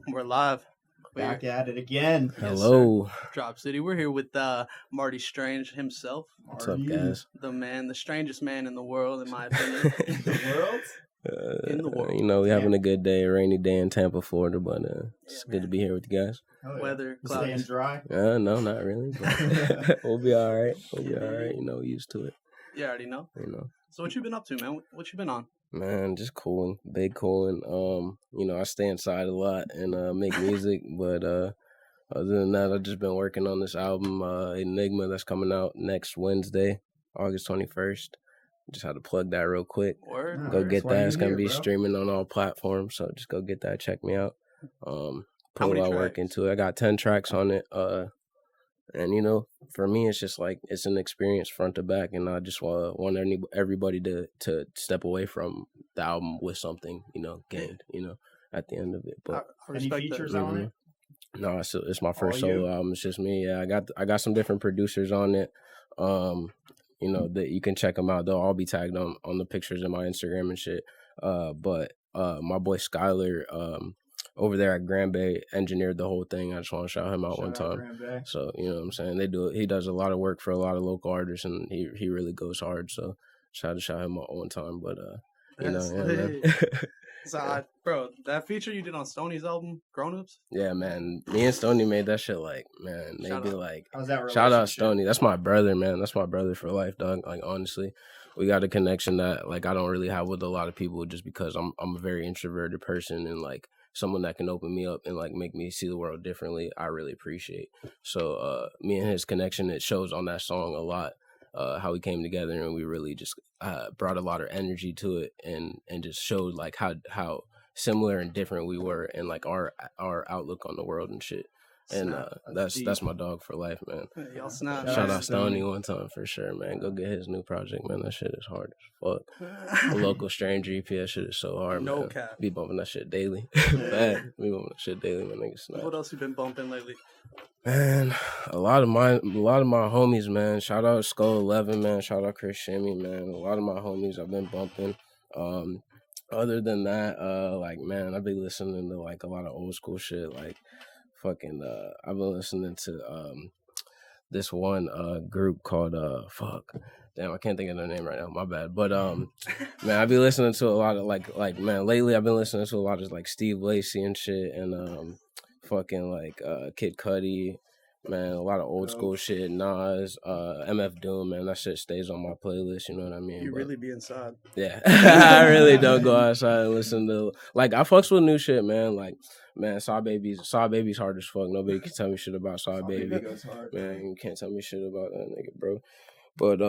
We're live. Back at it again. Hello. Yes, Drop City. We're here with Marty Strange himself. What's up, guys? The strangest man in the world, in my opinion. In the world? In the world. You know, we're having a good day, a rainy day in Tampa, Florida, but it's good to be here with you guys. Weather, staying dry? No, not really. But we'll be all right. You know, used to it. You already know. So what you been up to, man? What you been on? Man, just cooling, big cooling. You know, I stay inside a lot and make music, but other than that, I've just been working on this album, Enigma, that's coming out next Wednesday, August 21st. Just had to plug that real quick. Word. Go get that. It's gonna be bro. streaming on all platforms, so just go get that. Check me out. Put How a many lot of work tracks? into it. I got 10 tracks on it. And you know, for me, it's just like it's an experience front to back, and I just want everybody to step away from the album with something, you know, gained, you know, at the end of it. But I Any respect features that. on it? no, it's my first All you? solo album. It's just me. Yeah, I got some different producers on it. You know, that you can check them out. They'll all be tagged on the pictures in my Instagram and shit. But my boy Skylar, over there at Grand Bay engineered the whole thing. I just want to shout him out one time. So, you know what I'm saying? He does a lot of work for a lot of local artists, and he really goes hard. So just had to shout him out one time. But you know, That's yeah, man. lit. So, bro, that feature you did on Stoney's album, Grown Ups? Yeah, man. Me and Stoney made that shit like, man, Shout maybe out. like How's that shout out relationship? Stoney. That's my brother, man. That's my brother for life, dog. Like, honestly, we got a connection that like I don't really have with a lot of people, just because I'm a very introverted person, and like someone that can open me up and like make me see the world differently, I really appreciate. So me and his connection, it shows on that song a lot. How we came together, and we really just brought a lot of energy to it, and just showed like how similar and different we were, and like our outlook on the world and shit. And Snap. that's my dog for life, man. Y'all snap. Shout out out Stoney one time for sure, man. Go get his new project, man. That shit is hard as fuck. The Local Stranger EP, that shit is so hard, No man. cap. Be bumping that shit daily. Man, be bumping that shit daily, man. Nigga snap. What else you been bumping lately? Man, a lot of my homies, man. Shout out Skull 11, man. Shout out Chris Shimmy, man. A lot of my homies I've been bumping. Other than that, like, man, I've been listening to like a lot of old school shit, like fucking I've been listening to this one group called damn, I can't think of their name right now, my bad. But man, I've been listening to a lot of like man, lately I've been listening to a lot of like Steve Lacy and shit, and fucking like Kid Cudi, man, a lot of old school shit, Nas, MF Doom, man, that shit stays on my playlist, you know what I mean? You But, really be inside. yeah, I really don't go outside and listen to, like, I fucks with new shit, man. Like, man, Saw Baby's hard as fuck. Nobody can tell me shit about Saw Baby. goes hard. Man, you can't tell me shit about that nigga, bro. But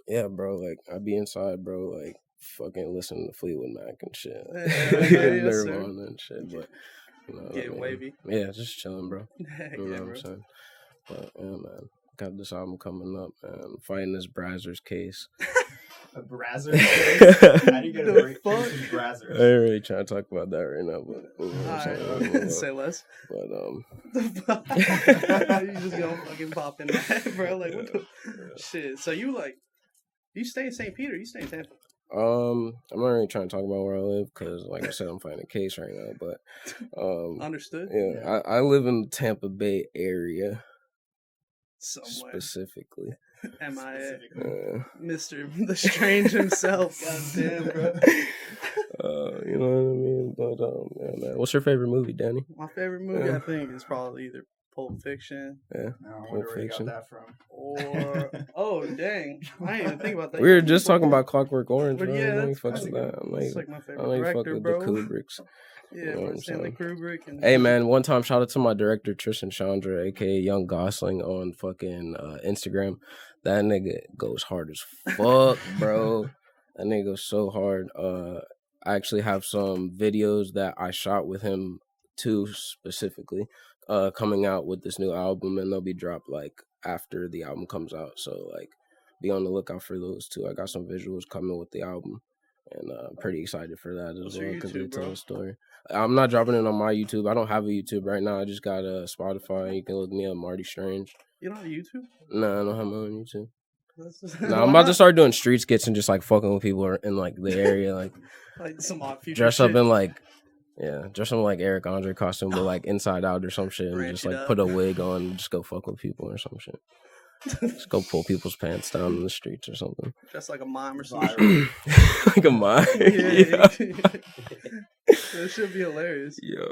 yeah, bro, like, I be inside, bro, like, fucking listening to Fleetwood Mac and shit. Yes, sir. Nirvana and shit, but you know what I Getting mean? wavy. Yeah, just chilling, bro. Heck You know yeah, what bro. I'm saying? But yeah, man, got this album coming up, man. I'm fighting this Brazzers case. A Brazzers case? How do you get a The break fuck? from Brazzers? I ain't really trying to talk about that right now, but you know what I'm saying? Alright, say less. But You just gonna fucking pop in that, bro. Like, what the shit? So you stay in St. Peter? You stay in Tampa? I'm not really trying to talk about where I live because, like I said, I'm fighting a case right now. But Understood. yeah, I live in the Tampa Bay area Somewhere. specifically. Am I Uh, Mr. The Strange himself? Goddamn, bro. you know what I mean? But yeah, man. What's your favorite movie, Danny? My favorite movie, Yeah. I think, is probably either Pulp Fiction Yeah. No, I wonder where you got Fiction. that from. or dang, I didn't even think about that. We were just talking about Clockwork Orange, But bro. yeah, I know you that's fucks with kinda that. good. It's like my I favorite know you fuck director, with bro. the Kubricks. Yeah, You know what bro, I'm Stanley saying? Kubrick. And Hey, man, one time, shout out to my director, Tristan Chandra, a.k.a. Young Gosling, on fucking Instagram. That nigga goes hard as fuck, bro. That nigga goes so hard. I actually have some videos that I shot with him, too, specifically, coming out with this new album, and they'll be dropped, like, after the album comes out. So, like, be on the lookout for those, too. I got some visuals coming with the album. And I'm pretty excited for that as What's well your because they YouTube, tell bro? a story. I'm not dropping it on my YouTube. I don't have a YouTube right now. I just got a Spotify. You can look me up, Marty Strange. You don't have YouTube? No, I don't have my own YouTube. That's- No, Why I'm about to not? start doing street skits and just like fucking with people in like the area, like like some odd future dress up shit. in like Yeah, dress him like Eric Andre costume, but like inside out or some shit, and Ranch just it like up. put a wig on and just go fuck with people or some shit. Just go pull people's pants down in the streets or something. Just like a mime or something. Viral. Like a mime. Yeah. That should be hilarious. Yo.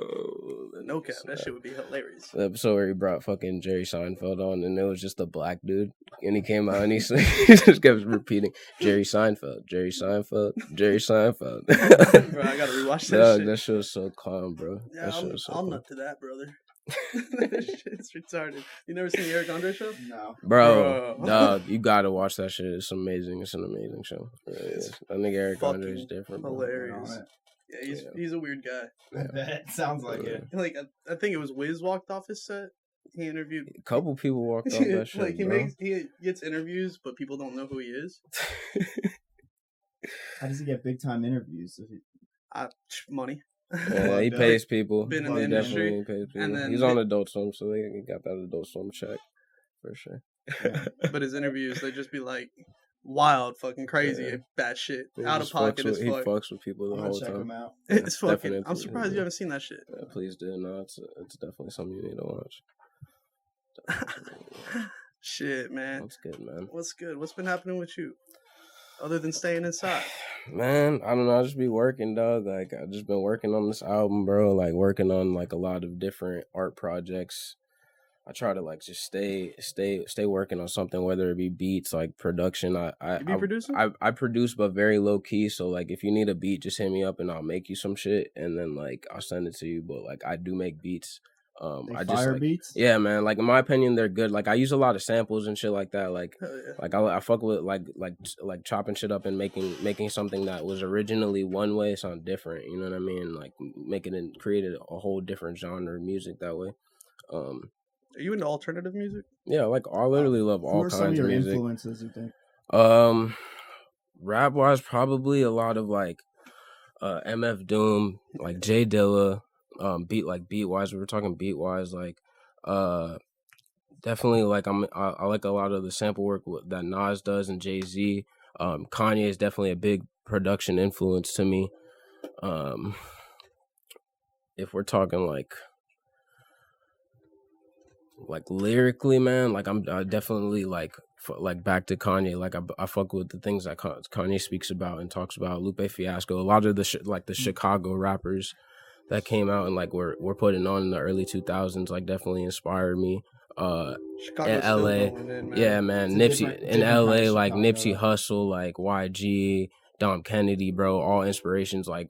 No cap, that shit would be hilarious. The episode where he brought fucking Jerry Seinfeld on, and it was just a black dude, and he came out and he just kept repeating Jerry Seinfeld, Jerry Seinfeld, Jerry Seinfeld. Bro, I gotta rewatch that Dog, shit. that shit was so calm, bro. Yeah, That shit was so I'm calm. nut to that, brother. That shit's retarded. You never seen the Eric Andre show? No. Bro, Bro. dog, you gotta watch that shit. It's amazing. It's an amazing show. It really is. I think Eric Andre is Fucking different, bro. hilarious. Yeah, he's a weird guy. That sounds like it. Like I think it was Wiz walked off his set. He interviewed A couple people walked off that shit, like bro. he gets interviews, but people don't know who he is. How does he get big time interviews? Money. Yeah, he pays people. Been in He the industry, definitely pays people. and then He's on Adult Swim, so he got that Adult Swim check for sure. Yeah. But his interviews, they just be like wild, fucking crazy, Yeah. bad shit, He out of just pocket fucks as with, fuck. He fucks with people the I'm gonna whole check time. him out. It's fucking. definitely. I'm surprised you haven't seen that shit. Yeah, please do. No, it's definitely something you need to watch. Shit, man. That's good, man. What's good? What's been happening with you? Other than staying inside. Man, I don't know. I just be working, dog. Like I just been working on this album, bro. Like working on like a lot of different art projects. I try to like just stay working on something, whether it be beats, like production. You be producing? I produce, but very low key. So like, if you need a beat, just hit me up and I'll make you some shit, and then like I'll send it to you. But like, I do make beats. They I fire just like, beats? yeah, man. Like in my opinion, they're good. Like I use a lot of samples and shit like that. Like Hell yeah. like I fuck with like chopping shit up and making something that was originally one way sound different. You know what I mean? Like making it created a whole different genre of music that way. Are you into alternative music? Yeah, like I literally love Who all are some of kinds your of music. influences, you think? Rap wise, probably a lot of like MF Doom, like J Dilla. Beat wise, we were talking beat wise, like definitely like I like a lot of the sample work that Nas does and Jay-Z. Kanye is definitely a big production influence to me. If we're talking like lyrically, man, like I definitely like back to Kanye. Like I fuck with the things that Kanye speaks about and talks about. Lupe Fiasco, a lot of the the Chicago rappers that came out and like were putting on in the early 2000s, like definitely inspired me. Chicago's in still LA, going in, man. yeah, man. It's a Nipsey different in LA, kind of like Chicago. Nipsey Hussle, like YG, Dom Kennedy, bro. All inspirations, like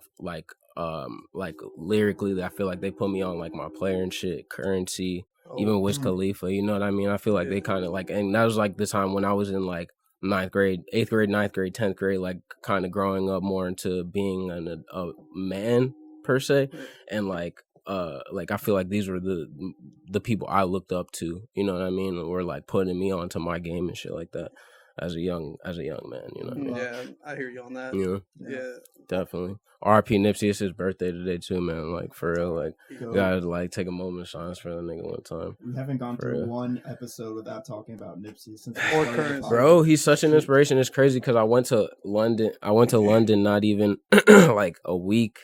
lyrically, I feel like they put me on like my player and shit. Currency, even Wiz Khalifa. You know what I mean? I feel like they kind of like, and that was like the time when I was in like 8th grade, 9th grade, 10th grade, like kind of growing up more into being a man per se, and like I feel like these were the people I looked up to, you know what I mean, and were like putting me onto my game and shit like that as a young man, you know what I mean? Yeah, I hear you on that. You know, Yeah. definitely. R.I.P. Nipsey, it's his birthday today too, man. Like for real, like Go. gotta like take a moment of silence for the nigga one time. We haven't gone For through real. one episode without talking about Nipsey since Or Currency. Bro, he's such an inspiration. It's crazy because I went to London not even like a week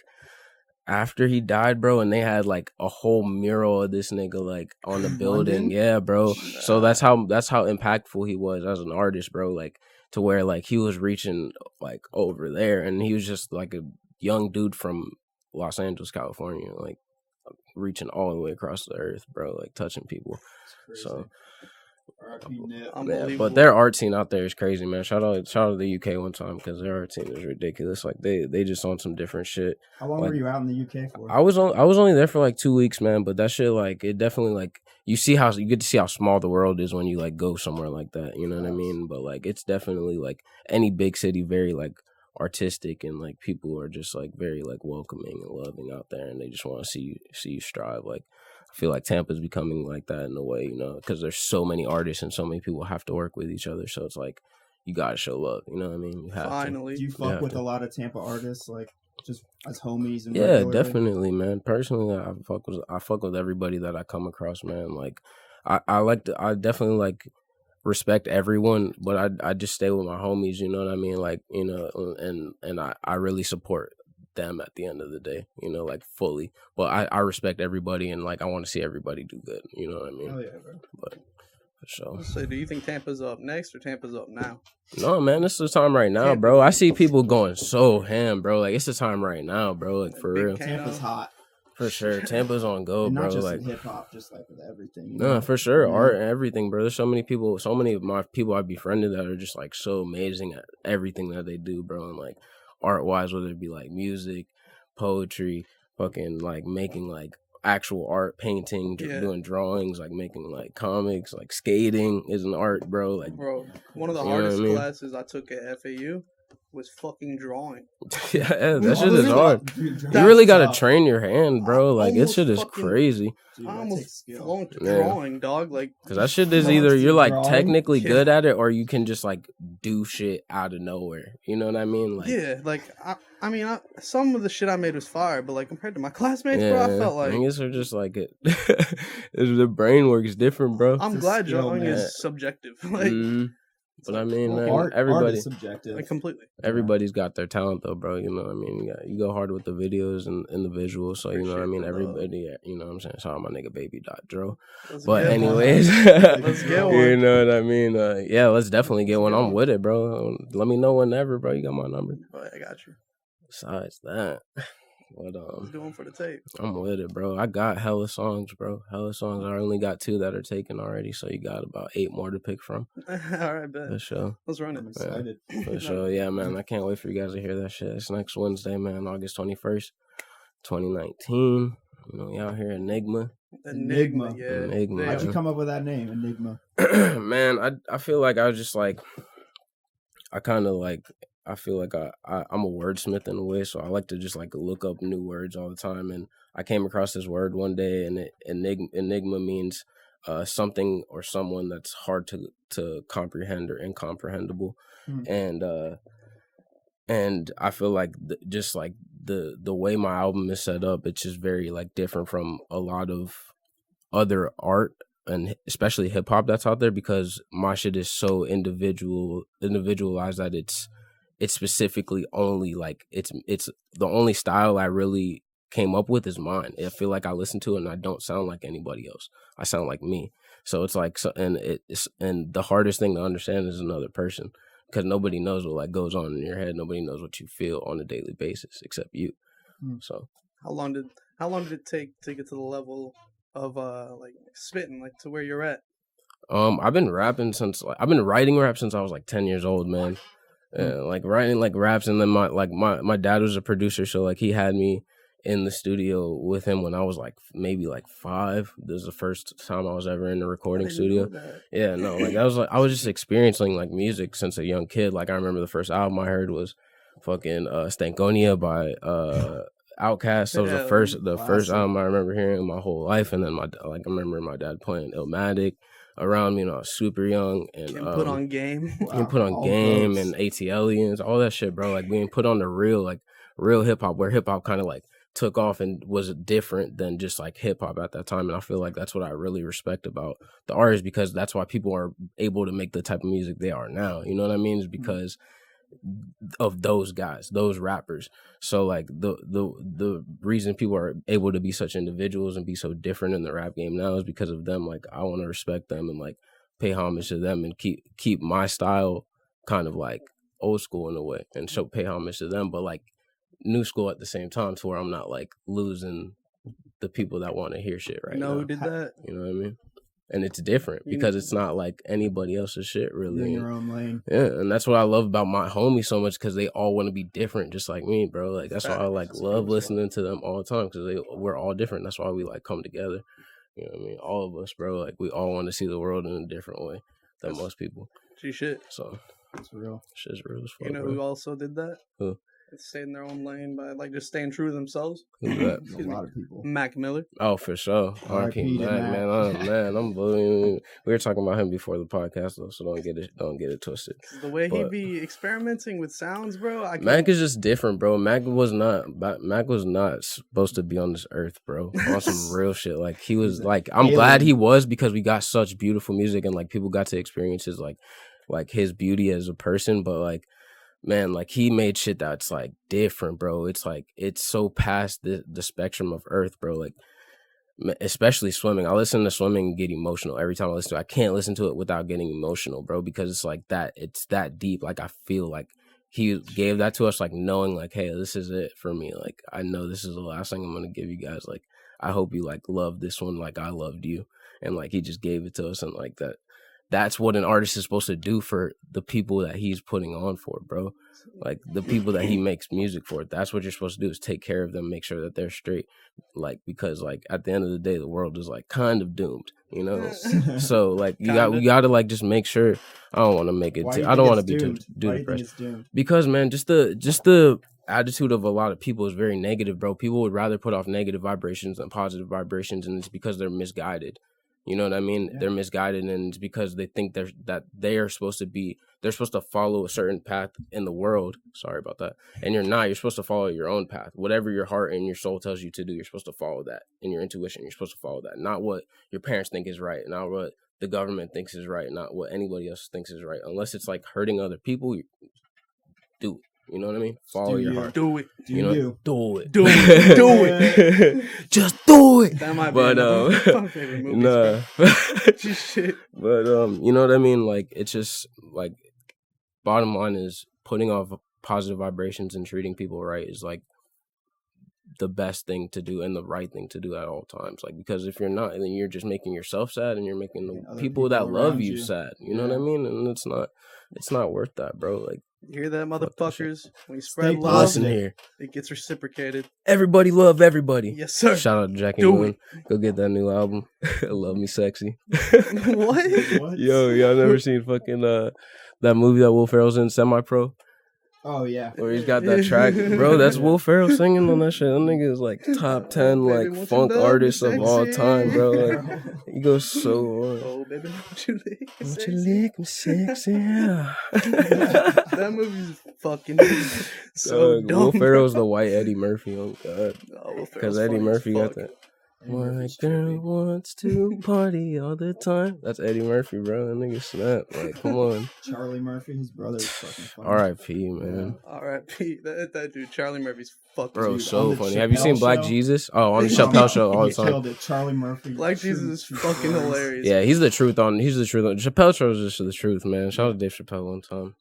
after he died, bro, and they had like a whole mural of this nigga like on the building. London? Yeah, bro. So that's how impactful he was as an artist, bro. Like to where like he was reaching like over there, and he was just like a young dude from Los Angeles, California, like reaching all the way across the earth, bro, like touching people. So R.I.P. Nip. yeah, Unbelievable. but their art scene out there is crazy, man. Shout out to the UK one time because their art scene is ridiculous. Like they just on some different shit. How long like- were you out in the UK for? I was only there for like 2 weeks, man. But that shit, like, it definitely like you get to see how small the world is when you like go somewhere like that. You know what I Yes. mean? But like, it's definitely like any big city, very like artistic, and like people are just like very like welcoming and loving out there, and they just want to see you strive. Like I feel like Tampa's becoming like that in a way, you know, because there's so many artists and so many people have to work with each other. So it's like you gotta show love. You know what I mean? You have Finally. Do you Yeah, fuck with a lot of Tampa artists, like just as homies? And Yeah, regularly? definitely, man. Personally, I fuck with everybody that I come across, man. Like, I definitely like respect everyone, but I just stay with my homies. You know what I mean? Like, you know, and I really support them at the end of the day, you know, like fully. But I respect everybody, and like I want to see everybody do good. You know what I mean? Oh yeah, bro. But for sure. So, do you think Tampa's up next or Tampa's up now? No, man, this is the time right now, bro. I see people going so ham, bro. Like, it's the time right now, bro. Like, for real. Tampa's hot. For sure. Tampa's on go, And bro. not just like in hip hop, just like with everything. You no, know? for sure. Yeah. Art and everything, bro. There's so many people, so many of my people I've befriended that are just like so amazing at everything that they do, bro. And like art wise, whether it be like music, poetry, fucking like making like actual art, painting, doing drawings, like making like comics, like skating is an art, bro. Like, bro, one of the hardest classes I took at FAU was fucking drawing. Yeah, that shit is hard. You really gotta train your hand, bro. Like, it shit is crazy. I almost flunked drawing, dog. Like, because that shit is either you're like technically good at it, or you can just like do shit out of nowhere. You know what I mean? Like, yeah, like I mean, some of the shit I made was fire, but like compared to my classmates, bro, I felt like things are just like it. The brain work is different, bro. I'm glad drawing is subjective. Like, but I mean, man, art everybody is subjective. like completely. Everybody's got their talent, though, bro. You know what I mean? You go hard with the videos and the visuals, so you know what I mean. Everybody, you know what I'm saying. Sorry, my nigga, baby dot Dro. But anyways, let's get one. You know what I mean? Yeah, let's definitely get one. I'm with it, bro. Let me know whenever, bro. You got my number. Oh, I got you. Besides that. But let's go on for the tape. I'm with it, bro. I got hella songs, bro. Hella songs. I only got 2 that are taken already, so you got about 8 more to pick from. All right, bet. For sure. Let's run it. I'm excited. For sure. Yeah, man. I can't wait for you guys to hear that shit. It's next Wednesday, man, August 21st, 2019. You know, we out here, Enigma. Yeah. Enigma. How'd you come up with that name, Enigma? Man, I feel like I was just like, I feel like I'm a wordsmith in a way, so I like to just like look up new words all the time. And I came across this word one day, and enigma means something or someone that's hard to comprehend or incomprehensible. And I feel like just like the way my album is set up, it's just very like different from a lot of other art, and especially hip hop that's out there, because my shit is so individualized that it's specifically only like it's the only style I really came up with is mine. I feel like I listen to it and I don't sound like anybody else. I sound like me. So it's like, and the hardest thing to understand is another person, because nobody knows what like goes on in your head. Nobody knows what you feel on a daily basis except you. So how long did it take to get to the level of like spitting, like to where you're at? I've been writing rap since I was like 10 years old, man. Like writing like raps, and then my dad was a producer, so like he had me in the studio with him when I was like maybe like 5. This is the first time I was ever in the recording studio. Yeah, no, like I was just experiencing like music since a young kid. Like I remember the first album I heard was fucking Stankonia by Outkast. That was the first album I remember hearing in my whole life. And then I remember my dad playing Illmatic around me, and I was super young, and put on Game. Put on Game and ATLians, all that shit, bro. Like being put on the real hip hop, where hip hop kind of like took off and was different than just like hip hop at that time. And I feel like that's what I really respect about the artists, because that's why people are able to make the type of music they are now. You know what I mean? It's because of those guys, those rappers. So like the reason people are able to be such individuals and be so different in the rap game now is because of them. Like I want to respect them and like pay homage to them and keep my style kind of like old school in a way, and pay homage to them, but like new school at the same time, to where I'm not like losing the people that want to hear shit right now. Who did that? You know what I mean? And it's different because it's not like anybody else's shit, really. In your own lane. Yeah, and that's what I love about my homies so much, because they all want to be different just like me, bro. Like that's why I like love listening to them all the time, because we're all different. That's why we like come together. You know what I mean? All of us, bro. Like we all want to see the world in a different way than most people. Shit. So it's real. Shit's real as fuck. You know who also did that? Who? Stay in their own lane by like just staying true to themselves. Who's that? A lot of people. Mac Miller. Oh, for sure. R.I.P. Mac, man. Oh man, I'm blowing. We were talking about him before the podcast though, so don't get it twisted. The way he be experimenting with sounds, bro. Mac is just different, bro. Mac was not supposed to be on this earth, bro. On some real shit. Like he was like, I'm glad he was, because we got such beautiful music and like people got to experience his like his beauty as a person, but like man, like he made shit that's like different, bro. It's like it's so past the spectrum of earth, bro. Like especially swimming. I listen to swimming and get emotional every time I listen to it. I can't listen to it without getting emotional, bro, because it's like that. It's that deep. Like I feel like he gave that to us, like knowing like, hey, this is it for me. Like I know this is the last thing I'm gonna give you guys. Like I hope you like love this one like I loved you. And like he just gave it to us, and like that's what an artist is supposed to do for the people that he's putting on for, bro. Like the people that he makes music for. That's what you're supposed to do, is take care of them, make sure that they're straight. Like because like at the end of the day, the world is like kind of doomed, you know. So like you got to like just make sure. I don't want to make it. I don't want to be too depressed. Because man, just the attitude of a lot of people is very negative, bro. People would rather put off negative vibrations than positive vibrations, and it's because they're misguided. You know what I mean? Yeah. They're misguided, and it's because they think they're supposed to follow a certain path in the world. Sorry about that. And you're not. You're supposed to follow your own path. Whatever your heart and your soul tells you to do, you're supposed to follow that. And your intuition, you're supposed to follow that. Not what your parents think is right, not what the government thinks is right, not what anybody else thinks is right. Unless it's like hurting other people, do it. You know what I mean? Follow your heart. Do it. Do it. Do it. Do it. Just do it. That might be my favorite movie. Nah. Shit. But you know what I mean? Like it's just like bottom line is putting off positive vibrations and treating people right is like the best thing to do and the right thing to do at all times. Like because if you're not, then you're just making yourself sad and you're making the people that love you sad. You know what I mean? And it's not worth that, bro. Like you hear that, motherfuckers? When you spread love, listen here. It gets reciprocated. Everybody love everybody. Yes, sir. Shout out to Jack and Moon. Go get that new album. Love Me Sexy. What? Yo, y'all never seen fucking that movie that Will Ferrell's in, Semi-Pro? Oh yeah. Where he's got that track, bro. That's Will Ferrell singing on that shit. That nigga is like top 10 like funk artist of all time, bro. Like he goes so hard. Oh baby, won't you lick me sexy? Yeah. That movie's fucking so dumb. Will Ferrell's the white Eddie Murphy. Oh god. Because Eddie Murphy got that. My girl wants to party all the time. That's Eddie Murphy, bro. That nigga snap. Like, come on. Charlie Murphy, his brother is fucking funny. R.I.P., man. R.I.P. That dude, Charlie Murphy's fucking bro, so funny. Have you seen Black Jesus? Oh, on the Chappelle Show all the time. Killed it. Charlie Murphy. Black Jesus is fucking hilarious. Yeah, he's the truth. Chappelle Show is just the truth, man. Shout out to Dave Chappelle one time.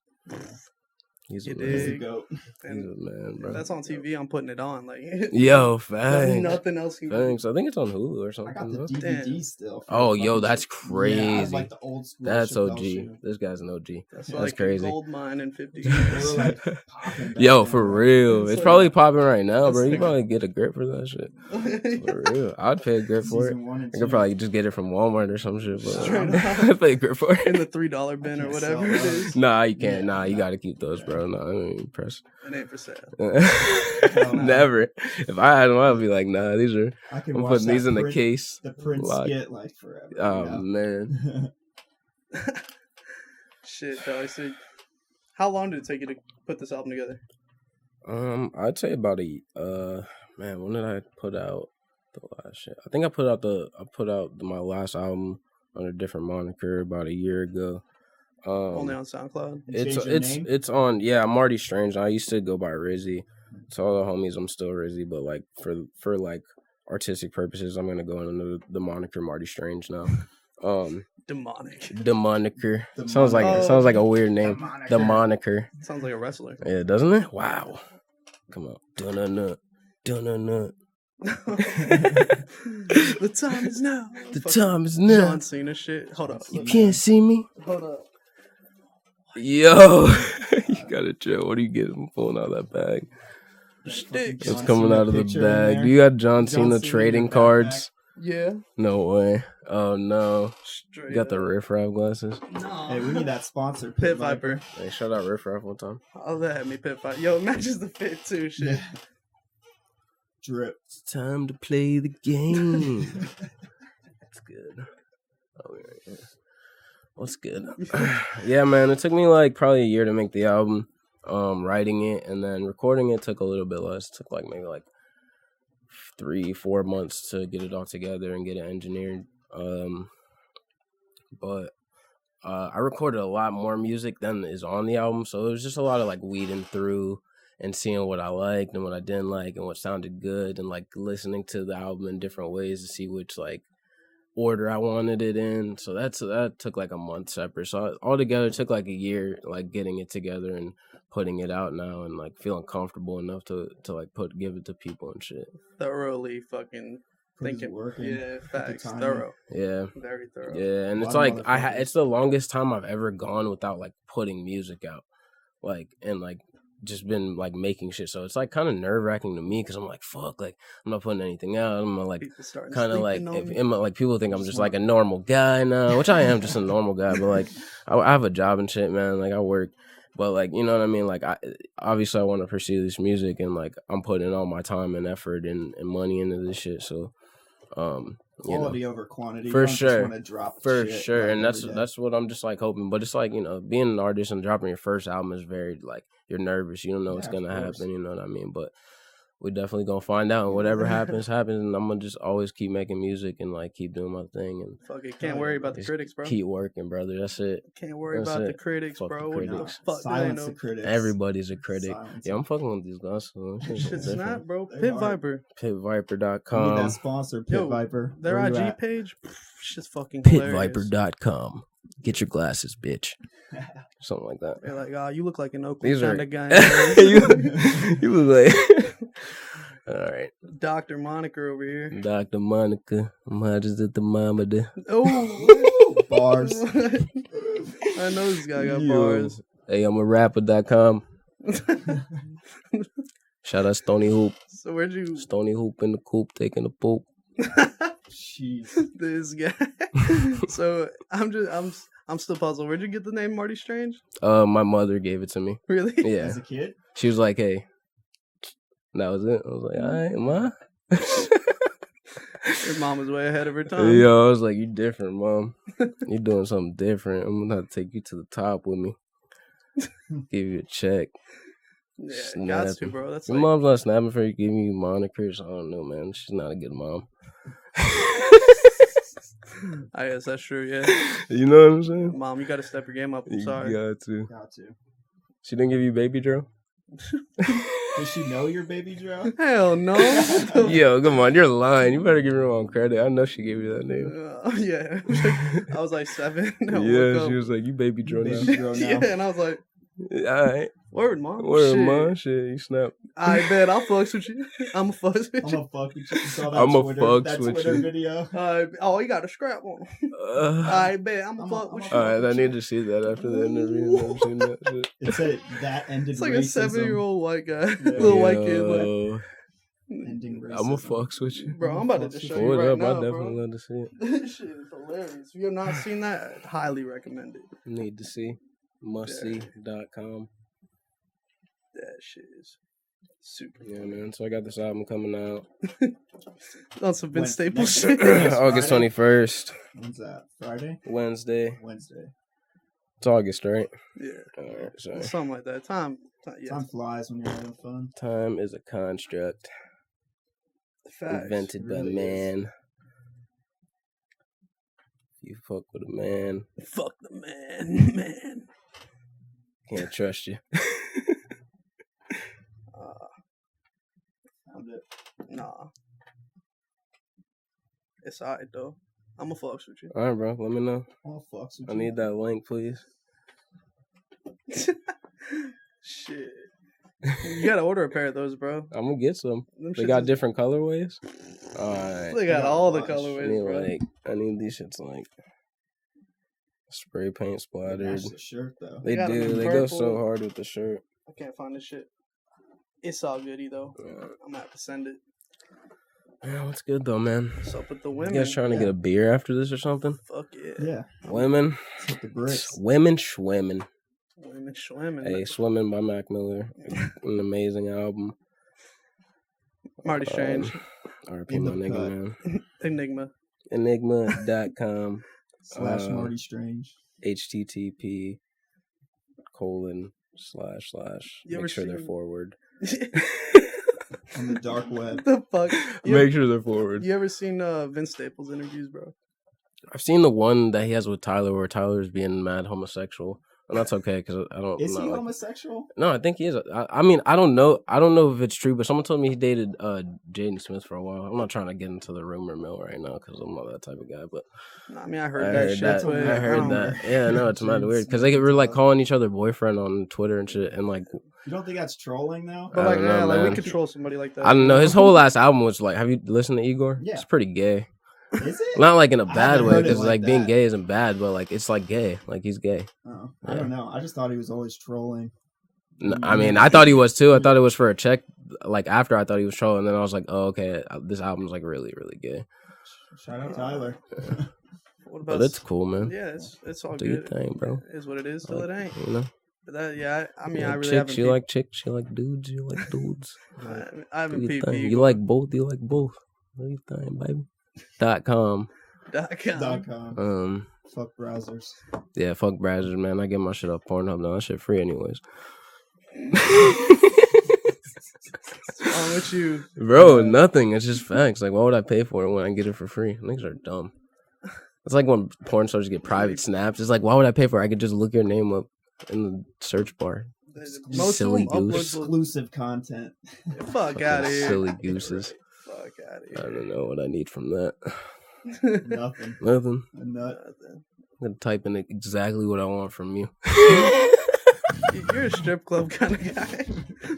He's a goat. He's a man, bro. If that's on TV, I'm putting it on. Like, yo, thanks. Nothing else. Thanks. I think it's on Hulu or something. I got the DVD still. Oh, yo, that's crazy. Yeah, I have, like, the old school. That's OG. This guy's an OG. That's crazy. Gold mine in 50 years. Yo, for real. It's probably popping right now, bro. You probably get a grip for that shit. For real. I'd pay a grip for it. I could probably just get it from Walmart or some shit. But I'd pay a grip for it. In the $3 bin or whatever it is. Nah, you can't. Nah, you got to keep those, bro. Nah, I ain't impressed. It ain't for sale. Never. If I had them, I'd be like, nah, these are. I'm putting these in the case. The Prince skit like forever. Oh man. Shit, though. I see. How long did it take you to put this album together? I'd say about man. When did I put out the last shit? I think I put out my last album on a different moniker about a year ago. Only on SoundCloud. It's on Marty Strange. I used to go by Rizzy. To all the homies, I'm still Rizzy, but like for like artistic purposes, I'm gonna go under the moniker Marty Strange now. Demonic. The moniker sounds like a weird name. The moniker sounds like a wrestler. Yeah, doesn't it? Wow. Come on. Dun-dun-dun. Dun-dun-dun. The time is now. The time is now. John Cena shit. Hold up. You can't see me. Hold up. Yo, you gotta chill. What are you getting? I'm pulling out that bag. Sticks. It's coming out of the bag. Do you got John Cena trading cards? Yeah. No way. Oh no. Straight you got the Riff Raff glasses? No. Hey, we need that sponsor. Pit Viper. Hey, shout out Riff Raff one time. Oh, that had me Pit Viper. Yo, it matches the fit too. Shit. Yeah. Drip. It's time to play the game. That's good. Oh, yeah. What's good? Yeah, man, it took me like probably a year to make the album. Writing it and then recording it took a little bit less. It took like maybe like 3-4 months to get it all together and get it engineered. But I recorded a lot more music than is on the album, so it was just a lot of like weeding through and seeing what I liked and what I didn't like and what sounded good, and like listening to the album in different ways to see which like order I wanted it in. So that took like a month separate. So altogether it took like a year, like getting it together and putting it out now, and like feeling comfortable enough to like give it to people and shit. Thoroughly fucking thinking. Yeah, facts. Thorough. Yeah. Very thorough. Yeah, and it's like it's the longest time I've ever gone without like putting music out, like, and like just been like making shit. So it's like kind of nerve wracking to me because I'm like, fuck, like I'm not putting anything out. I'm like kind of like like people think I'm just like a normal guy now, which I am, just a normal guy. But like I have a job and shit, man. Like I work, but like you know what I mean. Like I obviously I want to pursue this music, and like I'm putting all my time and effort and money into this shit. So quality over quantity for sure, for sure, and that's what I'm just like hoping. But it's like, you know, being an artist and dropping your first album is very like, you're nervous, you don't know what's gonna happen, you know what I mean? But we definitely gonna find out, and whatever happens, and I'm gonna just always keep making music and like keep doing my thing, and fuck it, can't worry about the critics, bro. Keep working, brother. That's it. Can't worry about the critics, bro. What the fuck? Silence the critics. Everybody's a critic. Yeah, I'm fucking with these guys. So shit's not, bro. Pit Viper. Pitviper.com. That sponsor, Pit Viper. Their IG page, shit's fucking Pitviper.com. Get your glasses, bitch. Something like that. They're like, oh, you look like an Oakland kind of guy. you look like. All right. Dr. Monica over here. Dr. Monica. I'm hot as the thermometer. Oh, bars. I know this guy got bars. Hey, I'm a rapper.com. Shout out Stony Hoop. So where'd you? Stony Hoop in the coop taking a poop. Jeez, this guy. So I'm still puzzled. Where'd you get the name Marty Strange? My mother gave it to me. Really? Yeah. As a kid? She was like, hey. That was it. I was like, all right, Ma. Your mom was way ahead of her time. Yo, I was like, you different, Mom. You doing something different. I'm gonna have to take you to the top with me. Give you a check. Yeah, got to, bro. That's your mom's not snapping for you, giving you monikers. I don't know, man. She's not a good mom. I guess that's true, yeah. You know what I'm saying? Mom, you gotta step your game up. I'm sorry. You got to. Got to. She didn't give you Baby Joe? Does she know your Baby Joe? Hell no. Yo, come on, you're lying. You better give her own credit. I know she gave you that name. Yeah. I was like 7. Yeah, she was like, you Baby Joe now. Yeah, and I was like, all right. Word, Mom. Word, Mom. Shit, you snap. I bet I'll fucks with you. I'm a fucks with you. I'm a fucks with you. Video. Oh, you got a scrap one. I bet I'm a fuck with you. All right, I need to see that after the interview. I've seen that shit. It said that ended. It's like racism. a 7-year-old white guy, little white kid. Like, ending racism. I'm a fucks with you, bro. I'm about to just show you right now, I definitely love to see it. This shit is hilarious. If you have not seen that, I'd highly recommend it. Need to see. Mustsee.com. That shit is super. Yeah, man. So I got this album coming out. On some Vince Staples shit. August 21st. When's that? Friday? Wednesday. It's August, right? Yeah. All right, sorry. Something like that. Time flies when you're having fun. Time is a construct. Facts. Invented by man. You fuck with a man. Fuck the man. Can't trust you. Nah. It's alright though. I'ma fucks with you. Alright, bro. Let me know. I need that link, please. Shit. You gotta order a pair of those, bro. I'm gonna get some. They got different colorways? Alright. They got all the colorways, bro. I need these shits like spray paint splattered. That's the shirt, though. They do. They go so hard with the shirt. I can't find this shit. It's all goody though. I'm gonna have to send it. Yeah, what's good though, man? What's up with the women? You guys trying to get a beer after this or something? Fuck yeah. Yeah. Women. With the bricks. Women schwimmin'. Women schwimmin'. Hey, Swimming by Mac Miller. An amazing album. Marty Strange. RP my nigga, man. Enigma. Enigma.com. / Marty Strange. http:// make sure they're forward. On the dark web. The fuck? Make sure they're forward. You ever seen Vince Staples interviews, bro? I've seen the one that he has with Tyler, where Tyler's being mad homosexual, and that's okay because I don't. Is I'm he not, like, homosexual? no, I think he is. I mean, I don't know. I don't know if it's true, but someone told me he dated Jaden Smith for a while. I'm not trying to get into the rumor mill right now because I'm not that type of guy. But I mean, I heard that shit. But I heard don't that. know. Yeah, no, it's mad weird because they were like calling each other boyfriend on Twitter and shit, and like. You don't think that's trolling though? But I like, don't know, like we man. control somebody like that. I don't know. His whole last album was like, have you listened to Igor? Yeah. It's pretty gay. Is it? Not like in a I bad haven't way, heard it because like like being that. gay isn't bad, but like it's like gay, like he's gay. Oh, I don't know. I just thought he was always trolling. I mean, I thought he was too. I thought it was for a check. Like after I thought he was trolling, and then I was like, oh okay, this album's like really really gay. Shout out Tyler. What about? But it's cool, man. Yeah, it's all Do good. your thing, bro. It is what it is till Like, it ain't. You know, But that, yeah, I mean, you I like really chicks, haven't. you like chicks, you like dudes, you like dudes. I haven't Do your peeped. thing. You like both, you like both. Do your thing, baby. .com. .com. Fuck browsers. Yeah, fuck browsers, man. I get my shit off Pornhub now. That shit free anyways. What's wrong with you? Bro, nothing. It's just facts. Like, why would I pay for it when I get it for free? Niggas are dumb. It's like when porn stars get private snaps. It's like, why would I pay for it? I could just look your name up in the search bar. Most Silly of them goose. Exclusive content. Fuck out of here. Silly gooses. Fuck out of I here. don't know what I need from that. Nothing. Nothing. A nut. I'm gonna type in exactly what I want from you. You're a strip club kind of guy,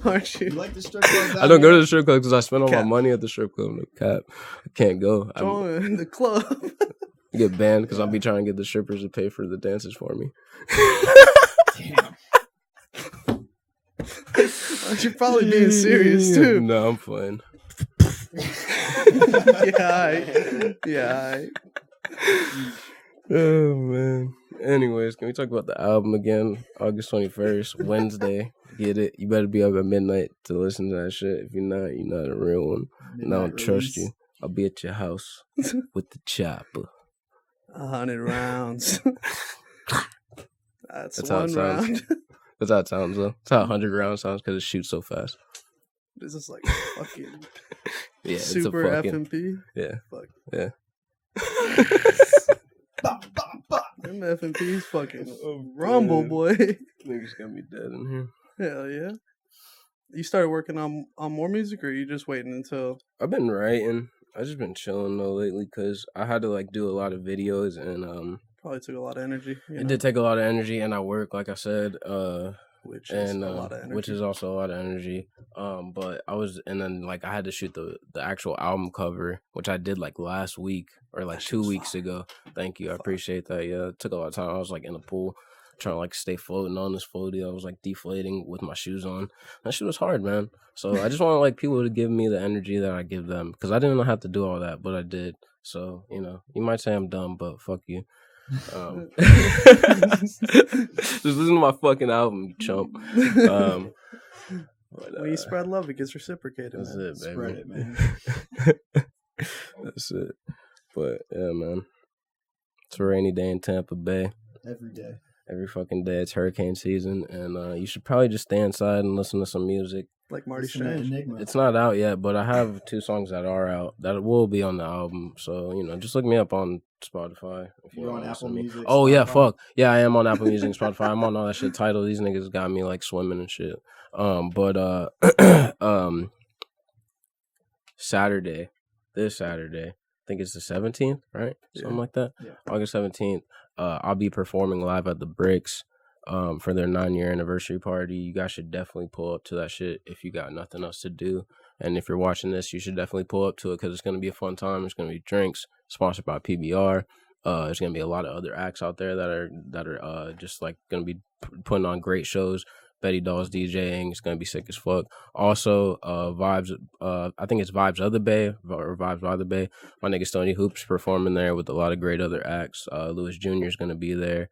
aren't You you? like the strip club? I don't go to the strip club because I spend all Cap. my money at the strip club. No cap. I can't go. I Join the club. get banned because I'll be trying to get the strippers to pay for the dances for me. Damn. You're probably being serious too. No, I'm playing. Yeah. Oh man. Anyways, can we talk about the album again? August 21st, Wednesday. Get it? You better be up at midnight to listen to that shit. If you're not a real one. And I don't trust you. I'll be at your house with the chopper. 100 rounds. That's how it one sounds. round. That's how it sounds though. That's how 100 rounds sounds because it shoots so fast. This is like fucking Yeah, super it's a fucking F&P. yeah. Fuck. Yeah. Them F&P's fucking Oh, rumble, man. boy. Niggas got me dead in here. Hell yeah. You started working on more music, or you just waiting until? I've been writing. I just been chilling though lately because I had to like do a lot of videos and Probably took a lot of energy. it did take a lot of energy and I work like I said Which is and a lot of energy. which is also a lot of energy. But I was and then like I had to shoot the actual album cover, which I did like last week or like 2 weeks ago. Thank you, I appreciate that. Yeah, it took a lot of time. I was like in the pool trying to like stay floating on this floaty. I was like deflating with my shoes on. That shit was hard, man. So I just want like people to give me the energy that I give them because I didn't have to do all that, but I did. So you might say I'm dumb, but fuck you. Just listen to my fucking album, you chump. But, when you spread love, it gets reciprocated. that's Man. it, baby. Spread it, man. That's it. But yeah, man, it's a rainy day in Tampa Bay. Every day. Every fucking day, it's hurricane season, and you should probably just stay inside and listen to some music. Like Marty Listen to Strange. Enigma. It's not out yet, but I have 2 songs that are out that will be on the album. So just look me up on Spotify if you You're want on to listen Apple to me. Music. Oh yeah, Spotify? fuck yeah, I am on Apple Music and Spotify. I'm on all that shit. Title. These niggas got me like swimming and shit. But Saturday, this Saturday, I think it's the 17th, right? Something like that. Yeah. August 17th. I'll be performing live at the Bricks. For their 9-year anniversary party. You guys should definitely pull up to that shit if you got nothing else to do. And if you're watching this, you should definitely pull up to it because it's going to be a fun time. It's going to be drinks, sponsored by PBR. There's going to be a lot of other acts out there that are just like going to be putting on great shows. Betty Doll's DJing. It's going to be sick as fuck. Also, Vibes, I think it's Vibes of the Bay or Vibes by the Bay. My nigga Stoney Hoops performing there with a lot of great other acts. Lewis Jr. is going to be there.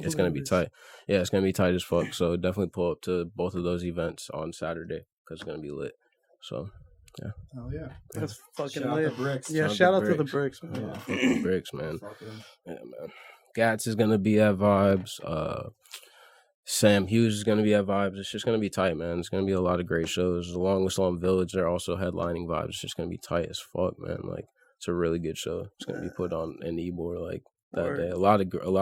It's gonna be tight. Yeah, it's gonna be tight as fuck. So definitely pull up to both of those events on Saturday because it's gonna be lit. So yeah. Oh yeah. That's fucking Shout out lit. the Bricks. Yeah, Shout shout out out the to the Bricks. Bricks, man. Yeah, fucking Bricks, man. Fuck them. Yeah, man. Gats is gonna be at Vibes. Sam Hughes is gonna be at Vibes. It's just gonna be tight, man. It's gonna be a lot of great shows. Along with Slum Village, they're also headlining Vibes. It's just gonna be tight as fuck, man. Like It's a really good show. It's gonna be put on in Ybor like that Word. day. A lot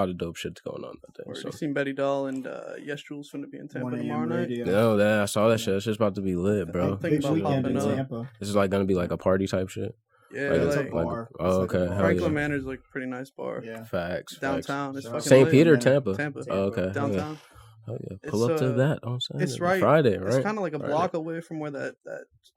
of dope shit's going on that day. Word. So. You seen Betty Doll and Yes Jules finna be in Tampa 1 a.m. tomorrow night? radio. No, that I saw that shit. It's just about to be lit, bro. I'm thinking Big about weekend in popping up. Tampa. This is like gonna be like a party type shit. Yeah, Like, It's like, a bar. oh, It's like a okay, bar. hell Franklin yeah. Manor's like a pretty nice bar. Yeah. Facts. Downtown. It's So- fucking St. lit. Peter, Yeah. Tampa. Tampa. Oh, okay. hell yeah. Downtown. Oh yeah. It's, Pull up to that on Saturday. It's right. Friday, right? It's kind of like a Friday. block away from where that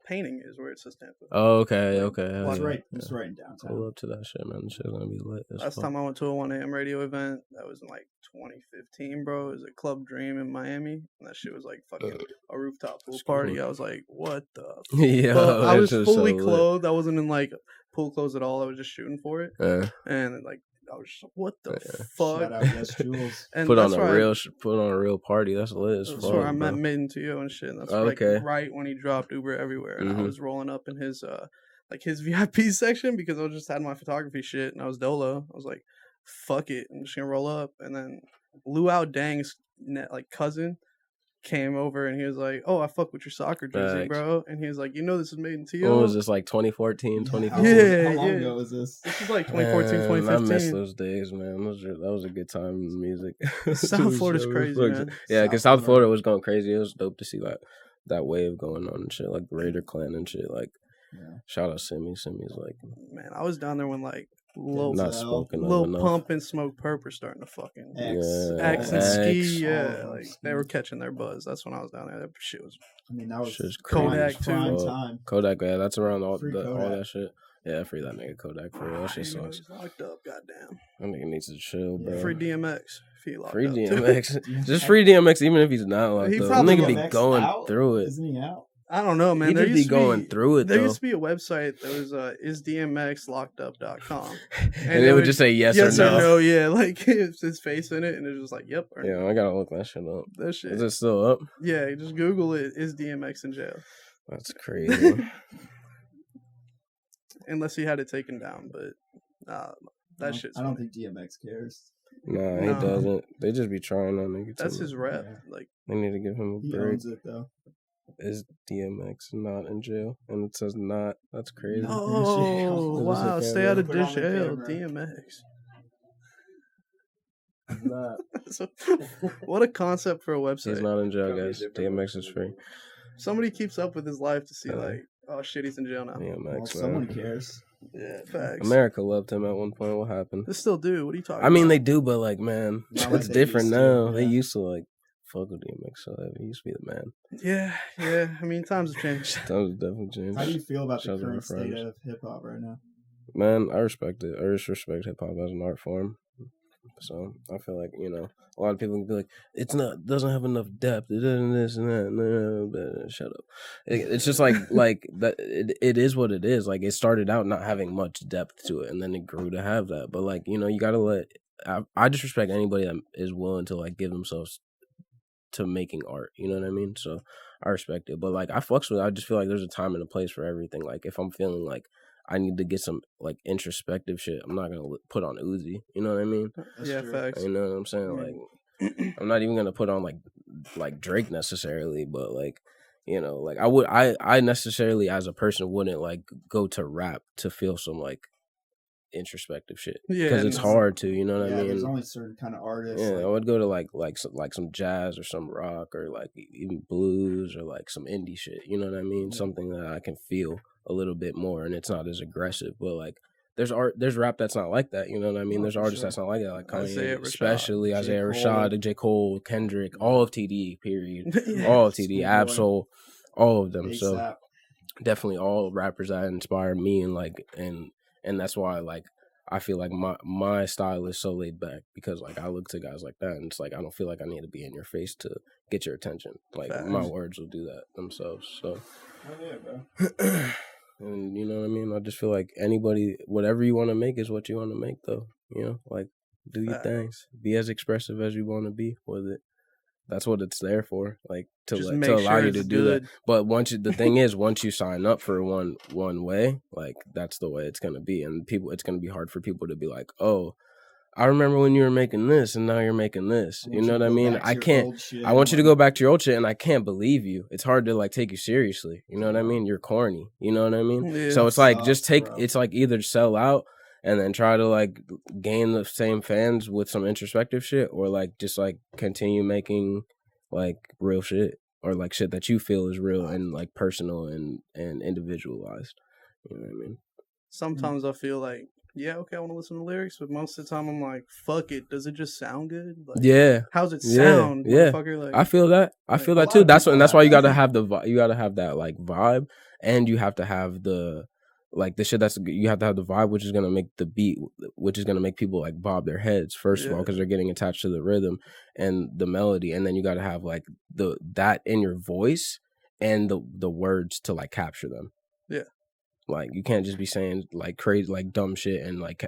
painting is, where it says Tampa. Oh, okay, Like, okay. hell It's yeah. right. Yeah. It's right in downtown. Pull up to that shit, man. The shit's gonna be lit. as Last fuck. time I went to a 1 a.m. radio event, that was in like 2015, bro. It was at Club Dream in Miami, and that shit was like fucking a rooftop pool That's party. cool. I was like, what the? Yeah, Fuck? I that was shit's fully so lit. clothed. I wasn't in like pool clothes at all. I was just shooting for it, Yeah. and like I was just, what the Yeah. fuck? Shout out Yes Jules. And Put on that's a where real, put on a real party. That's lit as That's fuck. where I met bro. Maiden Tio and shit. And that's Okay. like right when he dropped Uber Everywhere, and I Mhm. was rolling up in his like his VIP section because I just had my photography shit, and I was dolo. I was like, fuck it, I'm just gonna roll up. And then Luau Dang's like cousin came over, and he was like, oh, I fuck with your soccer jersey, Facts. bro. And he was like, you know this is Maiden Tio. What was this, like 2014, How 2015? Yeah, long yeah. ago was this? This was like 2014, Man, I miss 2015. those days, man. That was a good time in music. South Florida's It was crazy, fucking- man. Yeah, because South South Florida was going crazy. It was dope to see that wave going on and shit, like the Raider Clan and shit. Like, Yeah. shout out Simi. Simi's like Man, I was down there when like Lil, not Denzel, spoken of Lil enough. Pump and Smoke Perp were starting to fucking Yeah, X and X. Ski, All yeah, of them. like they were catching their buzz. That's when I was down there. That shit was I mean, that was Shit's Kodak, crazy. too. prime Fuck. time. Kodak, yeah, that's around all Free all Kodak. that shit. Yeah, free that nigga Kodak for real. That shit he sucks. was locked up. Goddamn. That nigga needs to chill, Yeah. bro. Free DMX. If he locked Free up, too. DMX. Just free DMX, even if he's not locked He up. probably Nigga be DMX going out? through it. Isn't he out? I don't know, man. He There just be used to going through it, There though. used to be a website that was isdmxlockedup.com. And it would just say yes or no. Yeah, like it's his face in it, and it's just like, yep. Or Yeah, I gotta look that shit up. that shit. Is it still up? Yeah, just Google it. Is DMX in jail? That's crazy. Unless he had it taken down, but that shit's I don't funny. think DMX cares. Nah, he No. doesn't. They just be trying on nigga. That's too his much. rep. Yeah. Like, They need to give him a He break. owns it though. Is DMX not in jail? And it says not. That's crazy. No. oh It was a wow, stay camera. out of Put it on the jail, camera. DMX. He's not. So, what a concept for a He's website. not in jail, Gotta be a guys. different DMX is free. Somebody keeps up with his life to see Yeah. like, oh shit, he's in jail now. Well, DMX, someone man. cares. Yeah, facts. America loved him at one point. What happened? They still do. What are you talking? I mean, about? they do, but like, man, Not like it's they different used to, now. They yeah. used to like fuck with DMX. So he used to be the man. Yeah. I mean, times have changed. That was definitely changed. How do you feel about Shout out the to my current state friends. of hip hop right now? Man, I respect it. I just respect hip hop as an art form. So I feel like, you know, a lot of people can be like, it's not, doesn't have enough depth. It doesn't this and that. No, shut up. It's just like that. It is what it is. Like, it started out not having much depth to it, and then it grew to have that. But like, you know, you gotta let. I just respect anybody that is willing to like give themselves to making art. You know what I mean? So I respect it. But like, I fucks with it. I just feel like there's a time and a place for everything. Like, if I'm feeling like I need to get some like introspective shit, I'm not gonna put on Uzi. You know what I mean? That's yeah, true. facts. You know what I'm saying? Like, I'm not even gonna put on like Drake necessarily, but like, you know, like I necessarily as a person wouldn't like go to rap to feel some like introspective shit Yeah, because it's no. hard to. You know what Yeah, I there's mean? only certain kind of artists. Yeah, like- I would go to like some jazz or some rock or like even blues or like some indie shit. You know what I mean? Yeah. Something that I can feel a little bit more, and it's not as aggressive. But like, there's rap that's not like that. You know what I mean? Oh, There's for artists sure. that's not like that, like Kanye, Isaiah Rashad, especially J. Isaiah Cole. Rashad, J. Cole, Kendrick, all of TDE. Period. Yeah. All of TDE, Schoolboy. Absol, all of them. So ASAP. definitely all rappers that inspire me, and like and that's why like I feel like my style is so laid back because like I look to guys like that and it's like I don't feel like I need to be in your face to get your attention. Like my Facts. words will do that themselves. So Oh yeah, bro. and you know what I mean? I just feel like anybody, whatever you want to make is what you want to make though. You know, like do your Facts. things. Be as expressive as you want to be with it. That's what it's there for, like to Just like, make to allow sure you to it's do that. good. But the thing is, once you sign up for one way, like that's the way it's gonna be, and it's gonna be hard for people to be like, oh, I remember when you were making this and now you're making this. I You want know you what to I go mean? back to I your can't. old shit I want you to and, go back to your old shit, and I can't believe you. It's hard to like take you seriously. You know what I mean? You're corny. You know what I mean? Yeah. So it's like just Sucks, take. bro. It's like either sell out and then try to like gain the same fans with some introspective shit, or like just like continue making like real shit or like shit that you feel is real and like personal and individualized. You know what I mean? Sometimes I feel like, yeah, okay, I want to listen to lyrics, but most of the time I'm like, fuck it. Does it just sound good? Like, Yeah. how's it Yeah, sound, yeah. motherfucker? Like, I feel that. I like, feel a that lot too. of That's people and that's have why you that. gotta have you gotta have that like vibe, and you have to have the like the shit that's you have to have the vibe, which is gonna make the beat, which is gonna make people like bob their heads first of all Yeah. because they're getting attached to the rhythm and the melody, and then you gotta have like that in your voice and the words to like capture them. Yeah. Like you can't just be saying like crazy like dumb shit and like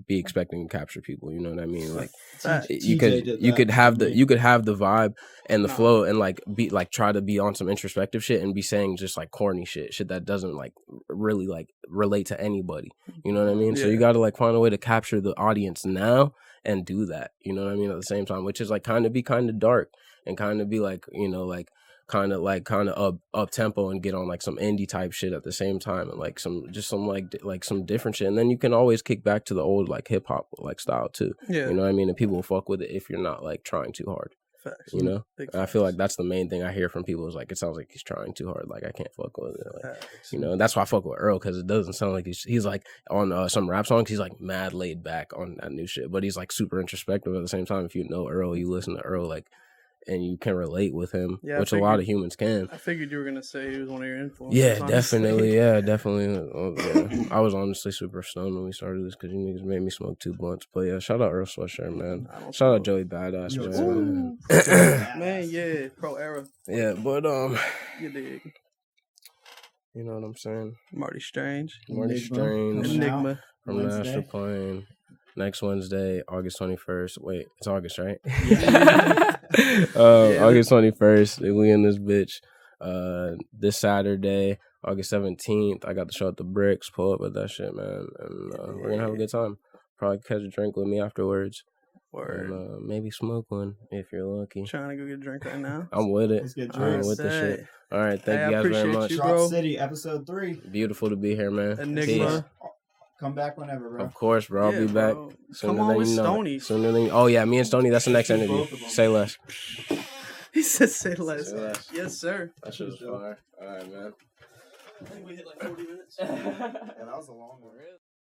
be expecting to capture people. You know what I mean? Like Facts. you TJ could did you that could have for the me. you could have the vibe and the Nah. flow and like be like try to be on some introspective shit and be saying just like corny shit that doesn't like really like relate to anybody. You know what I mean? So you Yeah. got to like find a way to capture the audience now and do that. You know what I mean? At the same time, which is like kind of dark and kind of be like, you know, like kind of up tempo and get on like some indie type shit at the same time and like some like some different shit, and then you can always kick back to the old like hip hop like style too. Yeah. You know what I mean? And people will fuck with it if you're not like trying too hard. Facts. You know? Big And I feel facts. like that's the main thing I hear from people is like it sounds like he's trying too hard. Like I can't fuck with it. Like, Facts. you know, and that's why I fuck with Earl because it doesn't sound like he's like on some rap songs. He's like mad laid back on that new shit, but he's like super introspective at the same time. If you know Earl, you listen to Earl like. And you can relate with him, Yeah, I which a lot figured- of humans can. I figured you were gonna say he was one of your influences. Yeah, honestly. definitely. Yeah, definitely. Yeah. I was honestly super stoned when we started this because you niggas made me smoke 2 blunts. But yeah, shout out Earl Sweatshirt, man. I don't Shout out smoke. Joey Badass, Yo, man. Man, yeah, pro era. Yeah, but You dig. you know what I'm saying? Marty Strange. Marty Enigma Strange coming out Enigma. from Wednesday. National Plane. Next Wednesday, August 21st. Wait, it's August, right? Yeah. August 21st. We in this bitch. This Saturday, August 17th, I got the show at the Bricks. Pull up at that shit, man. And we're gonna have a good time. Probably catch a drink with me afterwards. Word. And maybe smoke one if you're lucky. Trying to go get a drink right now. I'm with it. Let's get I'm drinks. with the Alright, shit. All right, thank Hey, I you guys very appreciate much. you, Drop bro. City, episode 3. Beautiful to be here, man. Enigma. Peace. Come back whenever, bro. Of course, bro. I'll Yeah, be back. bro. Sooner Come on than with you know it. Stoney. Sooner than oh yeah, me and Stoney. That's the next Shoot interview. both of them. Say less. He said say less. Say less. Yes, sir. That shit was fire. All right, man. I think we hit like 40 minutes. Yeah, that was a long one.